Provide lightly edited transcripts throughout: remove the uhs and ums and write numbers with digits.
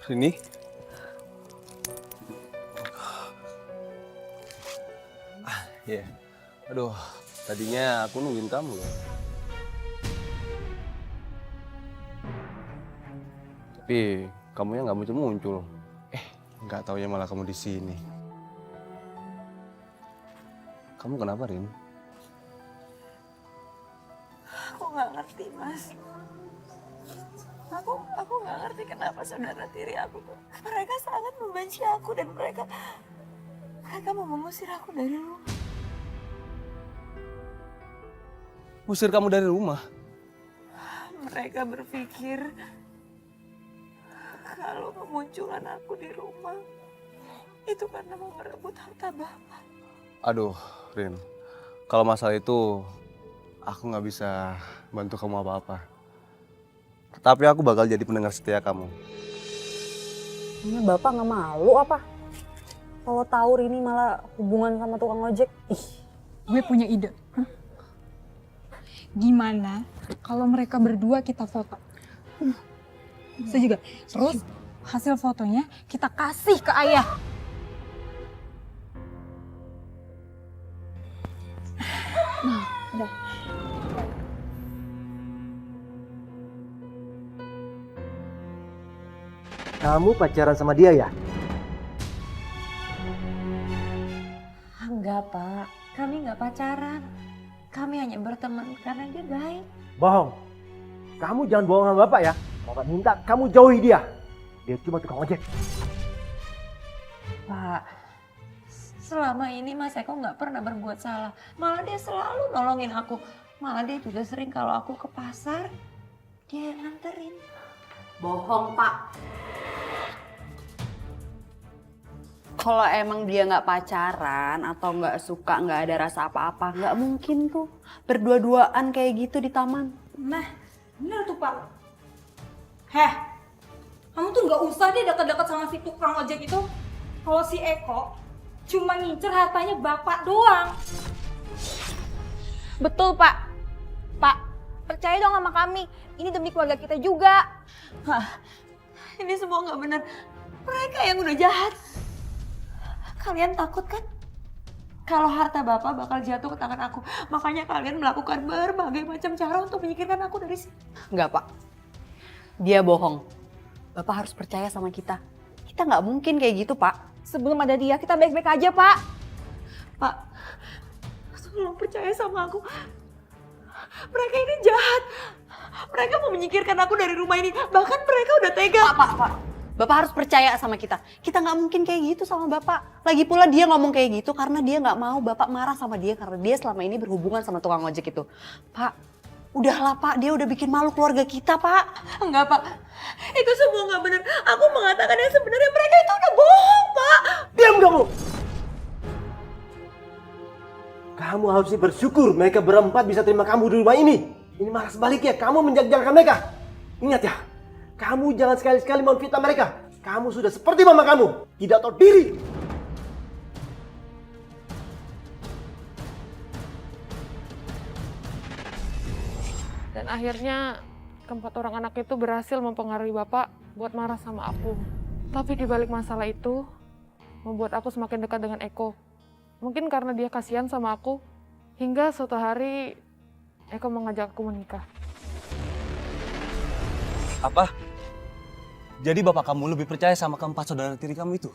Rini? Iya. Aduh, tadinya aku nungguin kamu loh. Tapi kamunya nggak muncul-muncul. Nggak taunya malah kamu di sini. Kamu kenapa, Rin? Aku nggak ngerti, Mas. Aku nggak ngerti kenapa saudara tiri aku tuh. Mereka sangat membenci aku dan mereka mau mengusir aku dari rumah. Usir kamu dari rumah? Mereka berpikir kalau kemunculan aku di rumah itu karena mau merebut harta Bapak. Aduh, Rin. Kalau masalah itu aku nggak bisa bantu kamu apa-apa. Tapi aku bakal jadi pendengar setia kamu. Ini Bapak nggak malu apa? Kalau tahu Rini malah hubungan sama tukang ojek. Ih, Gue punya ide. Gimana kalau mereka berdua kita foto? Saya juga. Terus hasil fotonya kita kasih ke ayah. nah, udah. Kamu pacaran sama dia ya? Enggak, Pak. Kami nggak pacaran. Kami hanya berteman karena dia baik. Bohong. Kamu jangan bohong sama bapak ya. Bapak minta kamu jauhi dia. Dia cuma tukang ojek. Pak, selama ini Mas Eko nggak pernah berbuat salah. Malah dia selalu nolongin aku. Malah dia juga sering kalau aku ke pasar, dia yang nganterin. Bohong, Pak. Kalau emang dia nggak pacaran atau nggak suka, nggak ada rasa apa-apa, nggak mungkin tuh berdua-duaan kayak gitu di taman. Nah, bener tuh Pak. Heh, kamu tuh nggak usah deh deket-deket sama si tukang ojek itu. Kalau si Eko cuma ngincer hartanya Bapak doang. Betul, Pak. Pak, percaya dong sama kami. Ini demi keluarga kita juga. Ini semua nggak benar. Mereka yang udah jahat. Kalian takut kan? Kalau harta Bapak bakal jatuh ke tangan aku. Makanya kalian melakukan berbagai macam cara untuk menyingkirkan aku dari sini. Enggak, Pak. Dia bohong. Bapak harus percaya sama kita. Kita nggak mungkin kayak gitu, Pak. Sebelum ada dia, kita baik-baik aja, Pak. Pak, tolong percaya sama aku. Mereka ini jahat. Mereka mau menyingkirkan aku dari rumah ini. Bahkan mereka udah tega. Pak. Bapak harus percaya sama kita. Kita nggak mungkin kayak gitu sama Bapak. Lagi pula dia ngomong kayak gitu karena dia nggak mau Bapak marah sama dia karena dia selama ini berhubungan sama tukang ojek itu. Pak, udahlah Pak, dia udah bikin malu keluarga kita, Pak. Enggak, Pak. Itu semua nggak benar. Aku mengatakan yang sebenarnya mereka itu udah bohong, Pak. Diam kamu! Kamu harus bersyukur mereka berempat bisa terima kamu di rumah ini. Ini malah sebaliknya, kamu menjagjalkan mereka. Ingat ya, kamu jangan sekali-sekali memfitnah mereka. Kamu sudah seperti mama kamu, tidak tahu diri. Dan akhirnya keempat orang anak itu berhasil mempengaruhi Bapak buat marah sama aku. Tapi di balik masalah itu, membuat aku semakin dekat dengan Eko. Mungkin karena dia kasihan sama aku, hingga suatu hari Eko mengajak aku menikah. Apa? Jadi bapak kamu lebih percaya sama keempat saudara tiri kamu itu?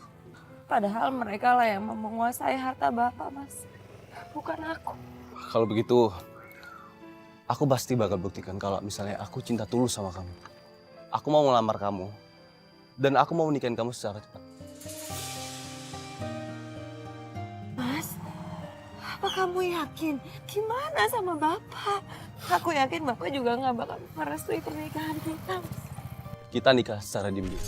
Padahal mereka lah yang menguasai harta Bapak, Mas. Bukan aku. Kalau begitu, aku pasti bakal buktikan kalau misalnya aku cinta tulus sama kamu. Aku mau melamar kamu, dan aku mau menikahin kamu secara cepat. Mas, apa kamu yakin? Gimana sama Bapak? Aku yakin Bapak juga nggak bakal merestui pernikahan kita. Kita nikah secara diam-diam.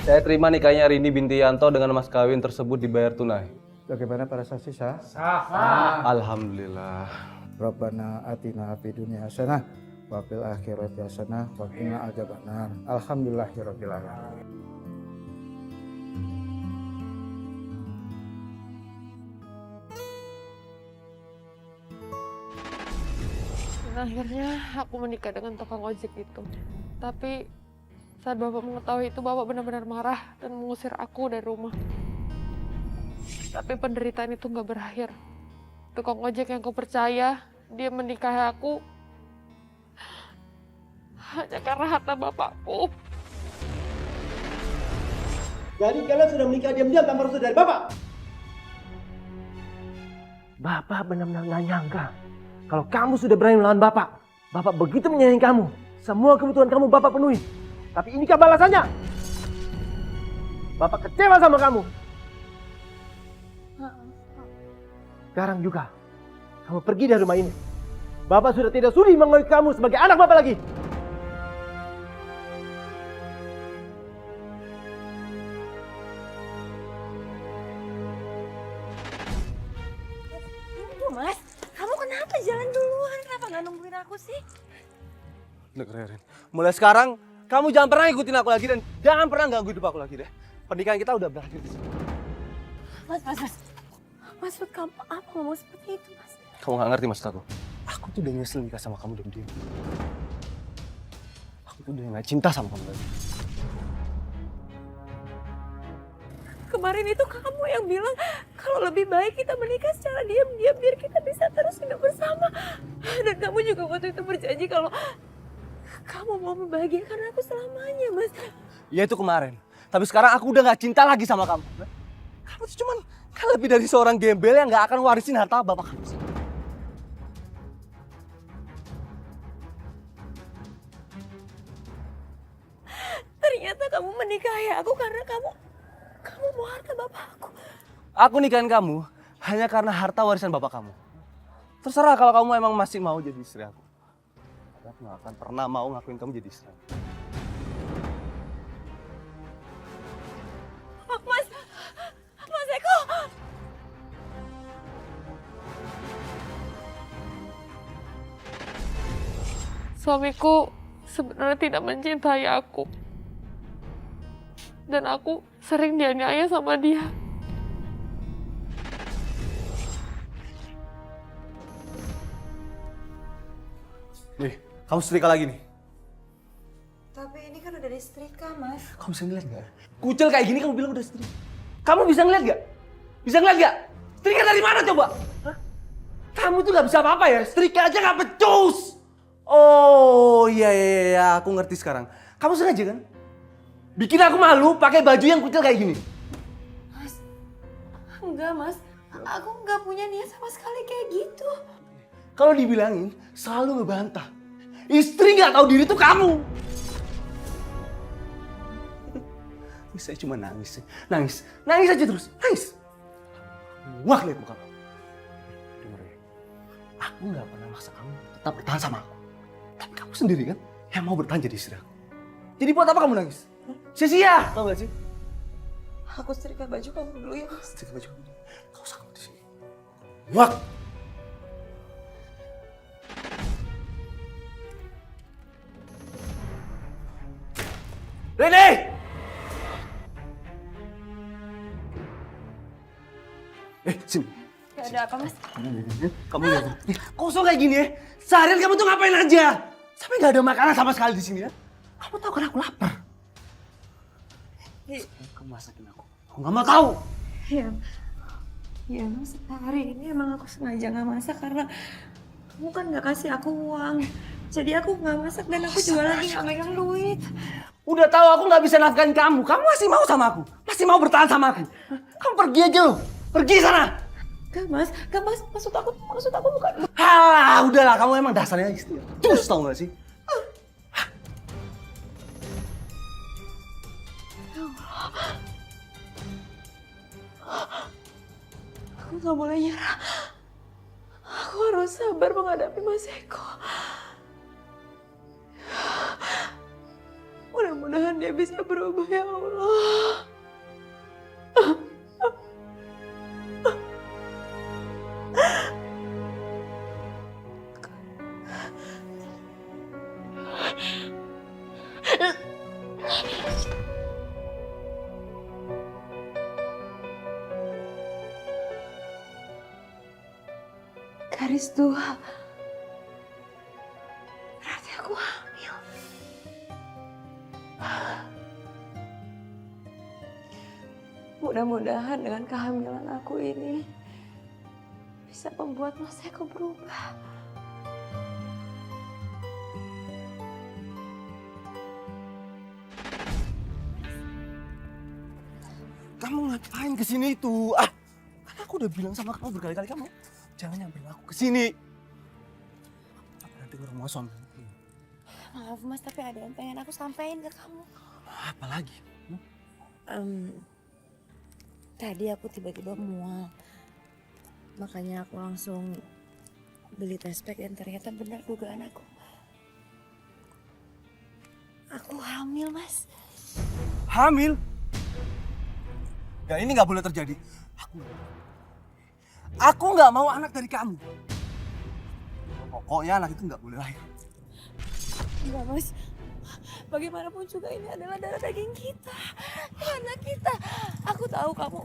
Saya terima nikahnya Rini binti Yanto dengan mas kawin tersebut dibayar tunai. Bagaimana para saksi sah? Alhamdulillah. Rabbana atina fid dunya hasanah wa fil akhirati hasanah wa qina adzabannar. Alhamdulillahirabbil alamin. akhirnya aku menikah dengan tukang ojek itu. Tapi saat Bapak mengetahui itu, Bapak benar-benar marah dan mengusir aku dari rumah. Tapi penderitaan itu nggak berakhir. Tukang ojek yang aku percaya, dia menikahi aku hanya karena harta bapakku. Jadi kalian sudah menikah diam-diam tanpa restu dari Bapak? Bapak benar-benar nggak nyangka kalau kamu sudah berani melawan Bapak. Bapak begitu menyayangi kamu. Semua kebutuhan kamu Bapak penuhi. Tapi inikah balasannya? Bapak kecewa sama kamu. Sekarang juga kamu pergi dari rumah ini. Bapak sudah tidak sudi mengakui kamu sebagai anak Bapak lagi. Tunggu Mas, kamu kenapa jalan duluan? Kenapa nggak nungguin aku sih? Dengerin. Mulai sekarang kamu jangan pernah ikutin aku lagi dan jangan pernah ganggu hidup aku lagi deh. Pernikahan kita udah berakhir di sini. Mas. Maksud kamu apa ngomong seperti itu, Mas? Kamu gak ngerti maksud aku. Aku tuh udah nyesel nikah sama kamu diam-diam. Aku tuh udah gak cinta sama kamu lagi. Kemarin itu kamu yang bilang kalau lebih baik kita menikah secara diam-diam biar kita bisa terus hidup bersama. Dan kamu juga waktu itu berjanji kalau kamu mau membahagiakan aku selamanya, Mas. Ya itu kemarin. Tapi sekarang aku udah gak cinta lagi sama kamu. Kamu tuh cuman kan lebih dari seorang gembel yang gak akan warisin harta bapak kamu. Ternyata kamu menikahi aku karena kamu mau harta bapak aku. Aku nikahin kamu hanya karena harta warisan bapak kamu. Terserah kalau kamu emang masih mau jadi istri aku. Tapi aku gak akan pernah mau ngakuin kamu jadi istri aku. Mas Eko! Suamiku sebenarnya tidak mencintai aku. Dan aku sering dianiaya sama dia. Nih, kamu setrika lagi nih. Tapi ini kan udah disetrika, Mas. Kamu bisa ngeliat gak? Kucel kayak gini kamu bilang udah setrika. Kamu bisa ngeliat gak? Bisa ngeliat gak? Setrika dari mana coba? Hah? Kamu tuh gak bisa apa-apa ya? Setrika aja gak becus. Oh iya, aku ngerti sekarang. Kamu sengaja kan? Bikin aku malu pakai baju yang kucel kayak gini. Mas, enggak Mas. Aku nggak punya niat sama sekali kayak gitu. Kalau dibilangin selalu ngebantah. Istri nggak tahu diri tuh kamu. Saya cuma nangis aja terus, nangis. Wah lihat muka kamu. Dengar ya, aku nggak pernah maksa kamu tetap bertahan sama aku. Tapi kamu sendiri kan yang mau bertahan jadi istri aku. Jadi buat apa kamu nangis? Sia-sia, tau gak sih? Aku setrika baju kamu dulu ya, Mas. Setrika baju kamu. Kau usah kamu di sini. Wah. Rene! Sini. Gak ada apa, Mas? Kamu lihat. Kosong kayak gini ya. Seharian kamu tuh ngapain aja? Sampai gak ada makanan sama sekali di sini ya. Kamu tahu kan aku lapar. Kamu masakin aku. Aku gak mau tahu. Iya, Mas. Hari ini emang aku sengaja gak masak karena kamu kan gak kasih aku uang. Jadi aku gak masak dan aku juga lagi gak megang duit. Udah tahu aku gak bisa nafkahin kamu. Kamu masih mau sama aku. Masih mau bertahan sama aku. Kamu pergi aja loh. Pergi sana. Gak Mas. Maksud aku bukan. Halah, udahlah. Kamu emang dasarnya istri. Cus tau gak sih? Aku gak boleh nyerah. Aku harus sabar menghadapi Mas Eko. Mudah-mudahan dia bisa berubah ya Allah. Garis 2. hamil. Mudah-mudahan dengan kehamilan aku ini bisa membuat Mas Eko berubah. Kamu ngapain kesini itu? Ah, kan aku udah bilang sama kamu berkali-kali, kamu jangan nyamperin aku kesini. Apa nanti orang moson? Maaf Mas, tapi ada yang pengen aku sampaikan ke kamu. Apa lagi? Tadi aku tiba-tiba mual. Makanya aku langsung beli test pack dan ternyata benar dugaan aku. Aku hamil, Mas. Hamil? Ya ini nggak boleh terjadi. Aku nggak mau anak dari kamu. Pokoknya anak itu nggak boleh lahir. Enggak, Mas. Bagaimanapun juga ini adalah darah daging kita. Anak kita. Aku tahu kamu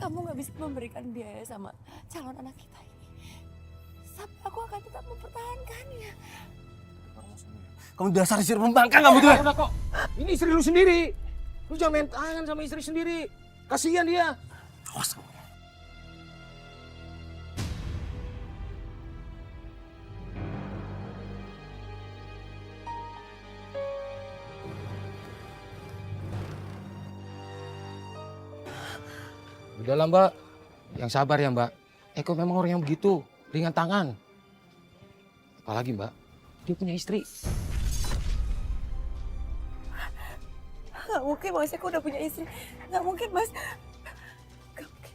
nggak bisa memberikan biaya sama calon anak kita ini. Tapi aku akan tetap mempertahankannya. Kamu dasar istri pembangkang kamu tuh. Udah kok, ini istri lu sendiri. Lu jangan main tangan sama istri sendiri. Kasihan dia. Awas kamu. Udahlah Mbak, yang sabar ya Mbak. Eko memang orang yang begitu, ringan tangan. Apalagi Mbak, dia punya istri. Gak mungkin Mas Eko udah punya istri. Gak mungkin Mas. Gak mungkin.